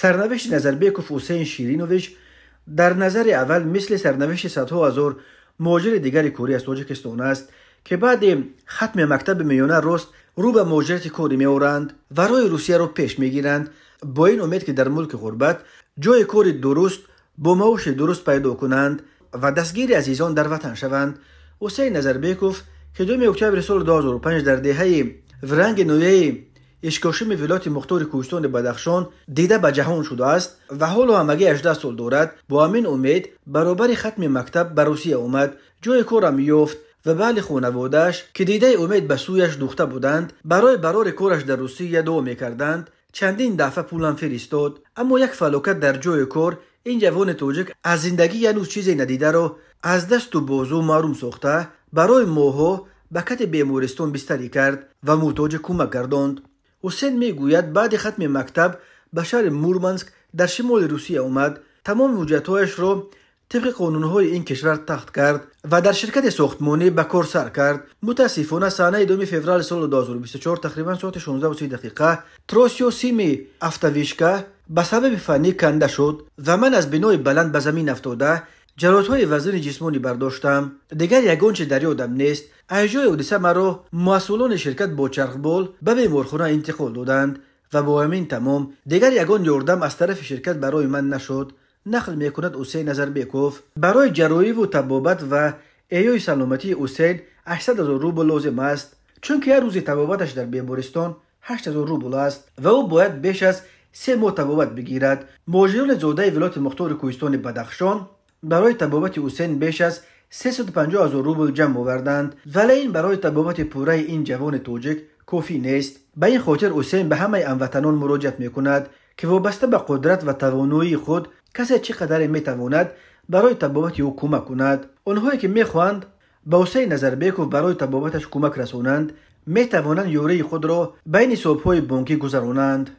سرنوشت نظربیکوف حسین شیرینوویچ در نظر اول مثل سرنوشت صدها هزار مهاجر دیگر کوری از تاجیکستان است که بعد ختم مکتب میانه رست رو به مهاجرت کوری می‌آورند و راه روسیه را پیش میگیرند با این امید که در ملک غربت جای کار درست با معاش درست پیدا کنند و دستگیر عزیزان در وطن شوند. حسین نظربیکوف که 2 اکتبر سال 2005 در دهه ورنگ نویه اشکاشم ولایت مختار کوهستان بدخشان دیده به جهان شده است و حالا همگی 18 سال دارد. با همین امید برابر ختم مکتب به روسیه آمد، جای کارم یافت و بله خانواده‌اش که دیده امید به سویش دوخته بودند برای کارش در روسیه دعا می‌کردند. چندین دفعه پولم فرستاد، اما یک فلاکت در جای کار این جوان تاجیک از زندگی هنوز چیزی ندیده را از دست و بازو محروم ساخته برای ماه‌ها به کت بیمارستان بستری کرد و محتاج کمک گرداند. حسین میگوید بعد ختم مکتب به شهر مورمانسک در شمال روسیه آمد، تمام حجت‌هایش را طبق قانون‌های این کشور تخت کرد و در شرکت ساختمانی به کار سر کرد. متاسفانه سانه 2 فوریه سال 2024 تقریبا ساعت 16:30 تراسیو سیمی افتاویشکا به سبب فنی کنده شد و من از بنای بلند به زمین افتاده جراحت‌های وزن جسمانی برداشتم. دیگر یگان چه در یادم نیست. از جای حادثه مرا مسئولان شرکت با چرخبال به بیمارخانه انتقال دادند و با همین تمام دیگر یگان یاردم از طرف شرکت برای من نشد. نقل میکند حسین نظربیکوف. برای جراحی و طبابت و احیای سلامتی حسین 800,000 روبل لازم است، چون که هر روز طبابتش در بیمارستان 8,000 روبل است و او باید بیش از 3 ماه طبابت بگیرد. مهاجران زاده ولایت مختار کوهستان بدخشان برای طبابت حسین بیش از 350,000 روبل جمع آوردند، ولی این برای طبابت پوره این جوان تاجیک کافی نیست. به این خاطر حسین به همه هموطنان مراجعت میکند که وابسته به قدرت و توانایی خود کسی چقدر میتواند برای طبابت او کمک کند. آنهایی که میخواهند به حسین نظربیکوف برای طبابتش کمک رسانند میتوانند یوره خود را بین حساب‌های بانکی گذرانند.